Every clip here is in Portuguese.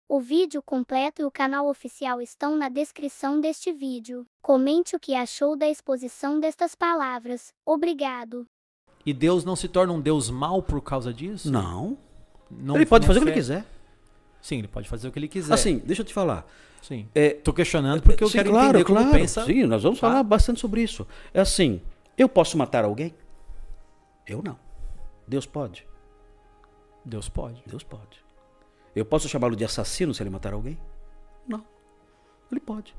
O vídeo completo e o canal oficial estão na descrição deste vídeo. Comente o que achou da exposição destas palavras. Obrigado. E Deus não se torna um Deus mau por causa disso? Não. Não, Ele pode não fazer o que ele fe- quiser. Sim, ele pode fazer o que ele quiser. Assim, deixa eu te falar. Sim. É, Tô questionando porque eu sim, quero claro, entender como claro. pensa. Sim, nós vamos Tá? falar bastante sobre isso. É assim, eu posso matar alguém? Eu não. Deus pode? Deus pode. Deus pode. Eu posso chamá-lo de assassino se ele matar alguém? Não. Ele pode.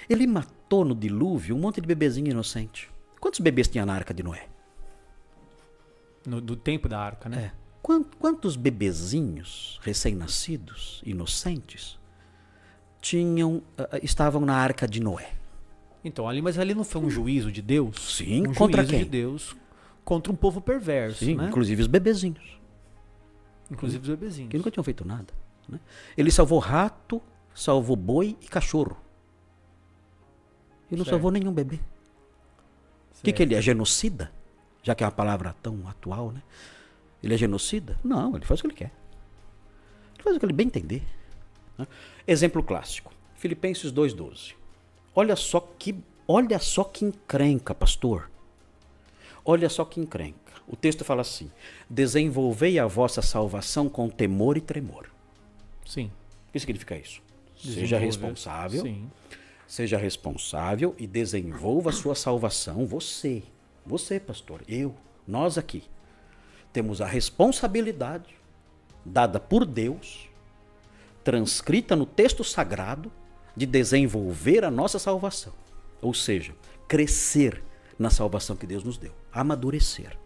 Ele matou no dilúvio um monte de bebezinho inocente. Quantos bebês tinha na arca de Noé? Do tempo da arca, né? É. Quantos bebezinhos recém-nascidos, inocentes, estavam na arca de Noé? Então, mas ali não foi um juízo de Deus? Sim, um contra juízo quem? de Deus contra um povo perverso, Sim, né? inclusive os bebezinhos, Inclusive os bebezinhos. que nunca tinham feito nada. Né? Ele salvou rato, salvou boi e cachorro. Ele não Certo. salvou nenhum bebê. O que ele é? Genocida? Já que é uma palavra tão atual, né? Ele é genocida? Não, ele faz o que ele quer. Ele faz o que ele bem entender. Né? Exemplo clássico. Filipenses 2,12. Olha só que encrenca, pastor. Olha só que encrenca. O texto fala assim: desenvolvei a vossa salvação com temor e tremor. Sim. O que significa isso? Seja Desenvolver. responsável. Sim. Seja responsável e desenvolva a sua salvação. Você, pastor, nós aqui, temos a responsabilidade dada por Deus, transcrita no texto sagrado, de desenvolver a nossa salvação. Ou seja, crescer na salvação que Deus nos deu, amadurecer.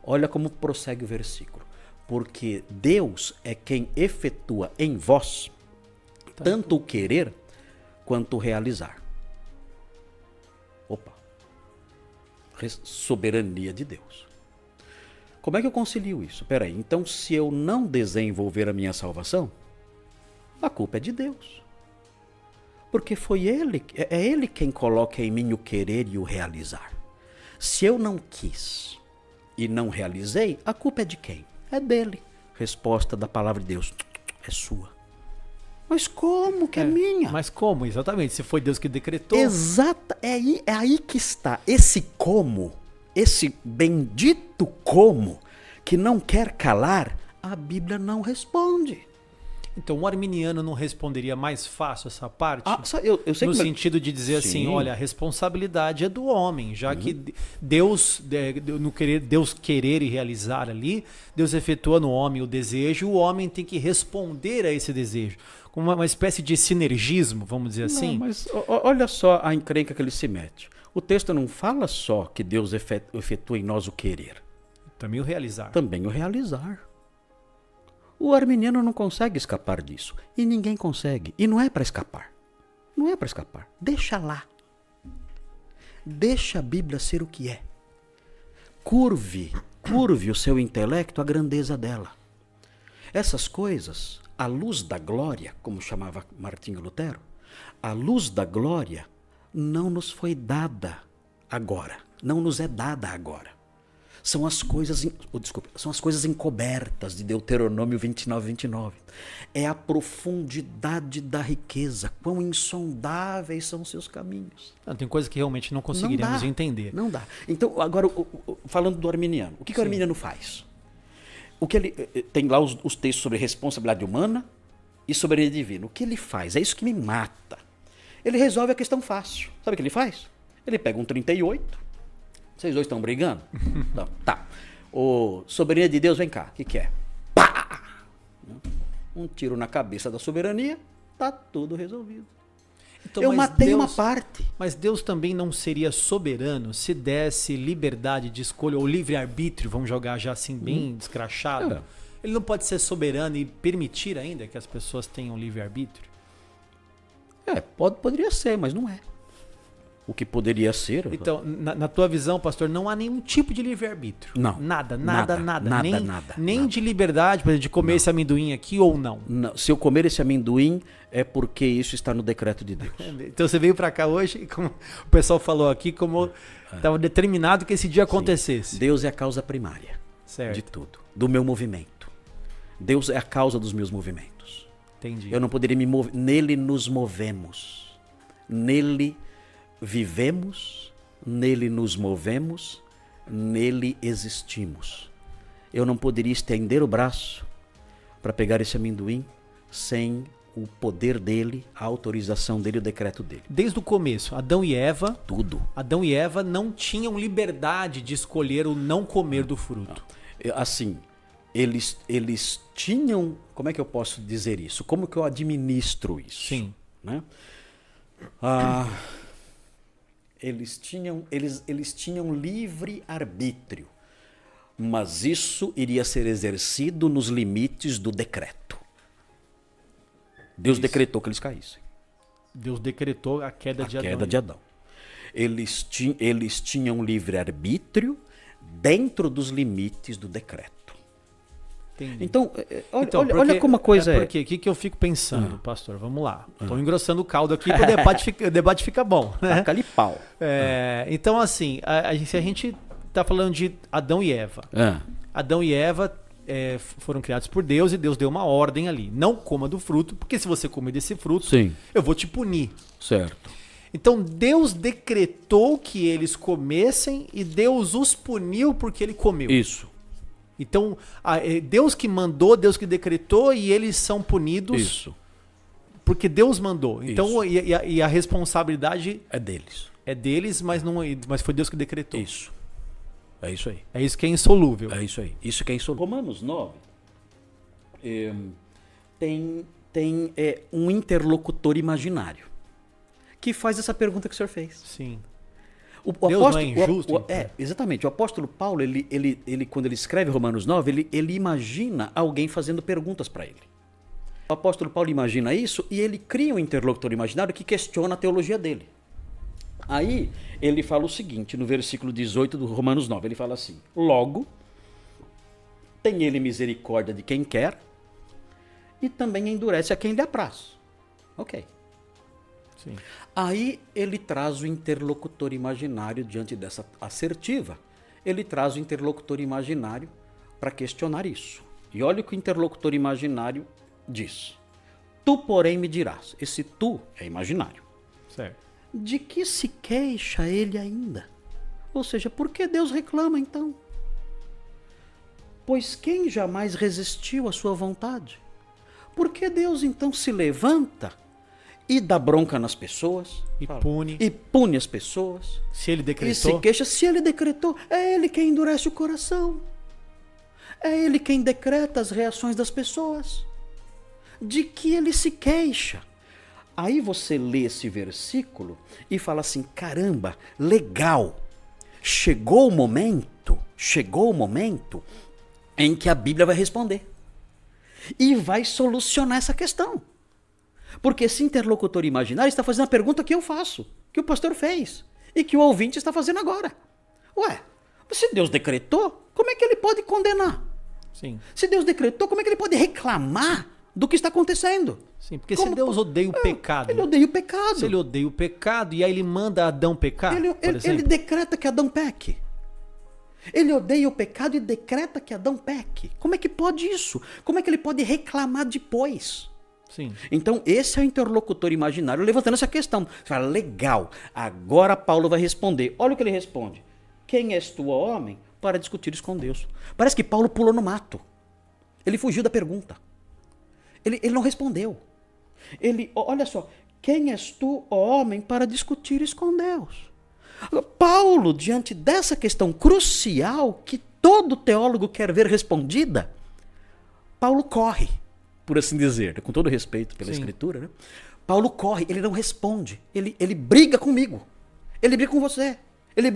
Olha como prossegue o versículo. Porque Deus é quem efetua em vós tanto o querer quanto o realizar. Opa. Soberania de Deus. Como é que eu concilio isso? Peraí, então se eu não desenvolver a minha salvação, a culpa é de Deus. Porque é Ele quem coloca em mim o querer e o realizar. Se eu não quis e não realizei, a culpa é de quem? É dele. Resposta da palavra de Deus: é sua. Mas como que é minha? Mas como, exatamente? Se foi Deus que decretou. Exato, é aí que está. Esse como, esse bendito como, que não quer calar, a Bíblia não responde. Então, um arminiano não responderia mais fácil essa parte? Eu sei no que sentido de dizer assim, Sim. olha, a responsabilidade é do homem, já que Deus querer e realizar ali, Deus efetua no homem o desejo, o homem tem que responder a esse desejo. Como uma espécie de sinergismo, vamos dizer assim. Não, mas olha só a encrenca que ele se mete. O texto não fala só que Deus efetua em nós o querer, Também o realizar. também o realizar. O arminiano não consegue escapar disso. E ninguém consegue. E não é para escapar. Não é para escapar. Deixa lá. Deixa a Bíblia ser o que é. Curve o seu intelecto à grandeza dela. Essas coisas, a luz da glória, como chamava Martinho Lutero, a luz da glória não nos foi dada agora. Não nos é dada agora. São as coisas encobertas de Deuteronômio 29:29. É a profundidade da riqueza, quão insondáveis são os seus caminhos. Não, tem coisa que realmente não conseguiríamos entender. Não dá. Então, agora, falando do arminiano, o que o arminiano faz? O que ele tem lá os textos sobre responsabilidade humana e soberania divina. O que ele faz? É isso que me mata. Ele resolve a questão fácil. Sabe o que ele faz? Ele pega um 38. Vocês dois estão brigando? Não, tá. O soberania de Deus, vem cá. O que é? Pá! Um tiro na cabeça da soberania, tá tudo resolvido. Então, Eu mas matei Deus- uma parte. Mas Deus também não seria soberano se desse liberdade de escolha ou livre-arbítrio, vamos jogar já assim bem descrachado. É. Ele não pode ser soberano e permitir ainda que as pessoas tenham livre-arbítrio? Poderia ser, mas não é. O que poderia ser... Então, na tua visão, pastor, não há nenhum tipo de livre-arbítrio? Não. Nada. Nem nada. de liberdade, por exemplo, de comer esse amendoim aqui ou não. Não, se eu comer esse amendoim, é porque isso está no decreto de Deus. Então você veio pra cá hoje, e como o pessoal falou aqui, como estava determinado que esse dia acontecesse. Deus é a causa primária Certo. de tudo, do meu movimento. Deus é a causa dos meus movimentos. Entendi. Eu não poderia me mover. Nele nos movemos. Nele vivemos. Nele nos movemos. Nele existimos. Eu não poderia estender o braço para pegar esse amendoim sem o poder dele, a autorização dele, o decreto dele. Desde o começo, Adão e Eva não tinham liberdade de escolher o não comer do fruto. Assim, eles tinham... Como é que eu posso dizer isso? Como que eu administro isso? Sim. Né? Eles tinham livre arbítrio, mas isso iria ser exercido nos limites do decreto. Deus decretou que eles caíssem. Deus decretou a queda de Adão. A queda de Adão. Eles tinham livre arbítrio dentro dos limites do decreto. Entendi. Então, olha como a coisa é. Porque o que eu fico pensando, pastor? Vamos lá. Estou engrossando o caldo aqui para o debate ficar bom. Né? Taca-lhe pau. Então, assim, se a gente está falando de Adão e Eva. Adão e Eva foram criados por Deus e Deus deu uma ordem ali. Não coma do fruto, porque se você comer desse fruto, Sim. eu vou te punir. Certo. Então Deus decretou que eles comessem e Deus os puniu porque ele comeu. Isso. Então, Deus que mandou, Deus que decretou e eles são punidos Isso. porque Deus mandou. Então, e a responsabilidade é deles. É deles, mas foi Deus que decretou. Isso. É isso aí. É isso que é insolúvel. É isso aí. Isso que é insolúvel. Romanos 9 tem um interlocutor imaginário que faz essa pergunta que o senhor fez. Sim. O Deus apóstolo, não é injusto? Exatamente. O apóstolo Paulo, quando ele escreve Romanos 9, ele imagina alguém fazendo perguntas para ele. O apóstolo Paulo imagina isso e ele cria um interlocutor imaginário que questiona a teologia dele. Aí ele fala o seguinte, no versículo 18 do Romanos 9, ele fala assim: logo, tem ele misericórdia de quem quer e também endurece a quem lhe apraz. Ok. Sim. Aí ele traz o interlocutor imaginário diante dessa assertiva. Ele traz o interlocutor imaginário para questionar isso. E olha o que o interlocutor imaginário diz. Tu, porém, me dirás. Esse tu é imaginário. Certo. De que se queixa ele ainda? Ou seja, por que Deus reclama então? Pois quem jamais resistiu à sua vontade? Por que Deus então se levanta e dá bronca nas pessoas? E pune. E pune as pessoas. Se ele decretou. E se queixa, se ele decretou, é ele quem endurece o coração. É ele quem decreta as reações das pessoas. De que ele se queixa? Aí você lê esse versículo e fala assim, caramba, legal. Chegou o momento em que a Bíblia vai responder. E vai solucionar essa questão. Porque esse interlocutor imaginário está fazendo a pergunta que eu faço, que o pastor fez, e que o ouvinte está fazendo agora. Ué, se Deus decretou, como é que ele pode condenar? Sim. Se Deus decretou, como é que ele pode reclamar do que está acontecendo? Sim, porque se Deus odeia o pecado... Ele odeia o pecado. Se ele odeia o pecado e aí ele manda Adão pecar, ele decreta que Adão peque. Ele odeia o pecado e decreta que Adão peque. Como é que pode isso? Como é que ele pode reclamar depois? Sim. Então, esse é o interlocutor imaginário levantando essa questão. Você fala, legal, agora Paulo vai responder. Olha o que ele responde. Quem és tu, ó homem, para discutires com Deus? Parece que Paulo pulou no mato. Ele fugiu da pergunta. Ele não respondeu. Olha só, quem és tu, ó homem, para discutires com Deus? Paulo, diante dessa questão crucial que todo teólogo quer ver respondida, Paulo corre, por assim dizer, com todo respeito pela Escritura, né? Paulo corre, ele não responde, ele briga comigo, ele briga com você, ele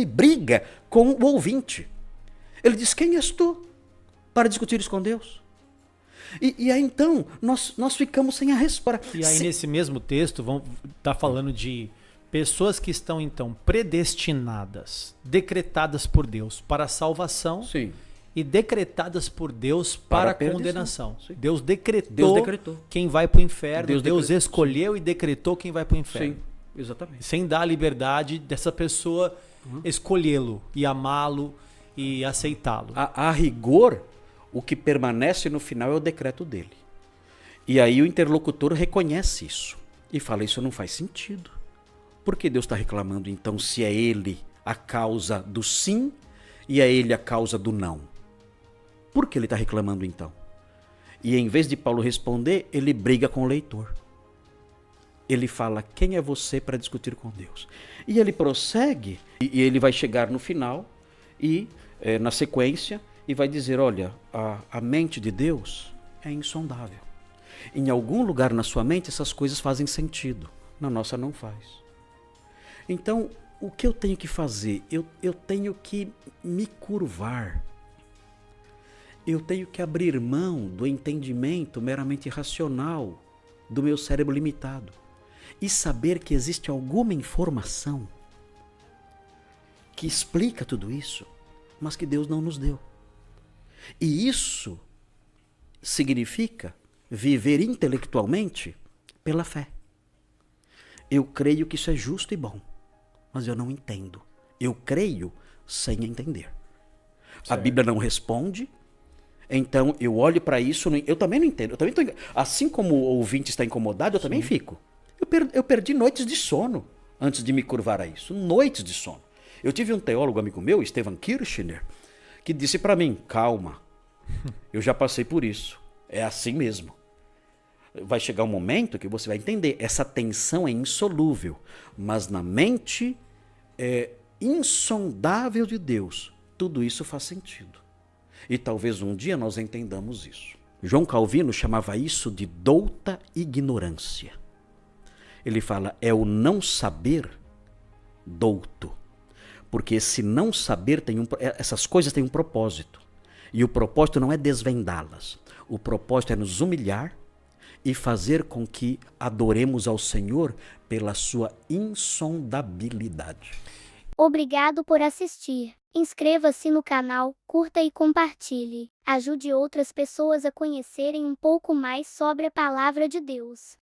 briga com o ouvinte. Ele diz, quem és tu para discutires com Deus? E aí então, nós ficamos sem a resposta. E aí nesse mesmo texto, tá falando de pessoas que estão então predestinadas, decretadas por Deus para a salvação. Sim. E decretadas por Deus para a condenação. Sim. Deus decretou quem vai para o inferno. Deus escolheu e decretou quem vai para o inferno. Sim, exatamente. Sem dar a liberdade dessa pessoa escolhê-lo e amá-lo e aceitá-lo. A rigor, o que permanece no final é o decreto dele. E aí o interlocutor reconhece isso e fala, isso não faz sentido. Por que Deus está reclamando então se é ele a causa do sim e é ele a causa do não? Por que ele está reclamando então? E em vez de Paulo responder, ele briga com o leitor. Ele fala, quem é você para discutir com Deus? E ele prossegue, e ele vai chegar no final, e na sequência, e vai dizer, olha, a mente de Deus é insondável. Em algum lugar na sua mente essas coisas fazem sentido, na nossa não faz. Então, o que eu tenho que fazer? Eu tenho que me curvar. Eu tenho que abrir mão do entendimento meramente racional do meu cérebro limitado e saber que existe alguma informação que explica tudo isso, mas que Deus não nos deu. E isso significa viver intelectualmente pela fé. Eu creio que isso é justo e bom, mas eu não entendo. Eu creio sem entender. Certo. A Bíblia não responde. Então eu olho para isso, eu também não entendo. Eu também assim como o ouvinte está incomodado, eu também fico. Eu perdi noites de sono antes de me curvar a isso. Noites de sono. Eu tive um teólogo amigo meu, Stephen Kirchner, que disse para mim, calma, eu já passei por isso. É assim mesmo. Vai chegar um momento que você vai entender. Essa tensão é insolúvel, mas na mente insondável de Deus, tudo isso faz sentido. E talvez um dia nós entendamos isso. João Calvino chamava isso de douta ignorância. Ele fala, é o não saber douto. Porque esse não saber essas coisas têm um propósito. E o propósito não é desvendá-las. O propósito é nos humilhar e fazer com que adoremos ao Senhor pela sua insondabilidade. Obrigado por assistir. Inscreva-se no canal, curta e compartilhe. Ajude outras pessoas a conhecerem um pouco mais sobre a Palavra de Deus.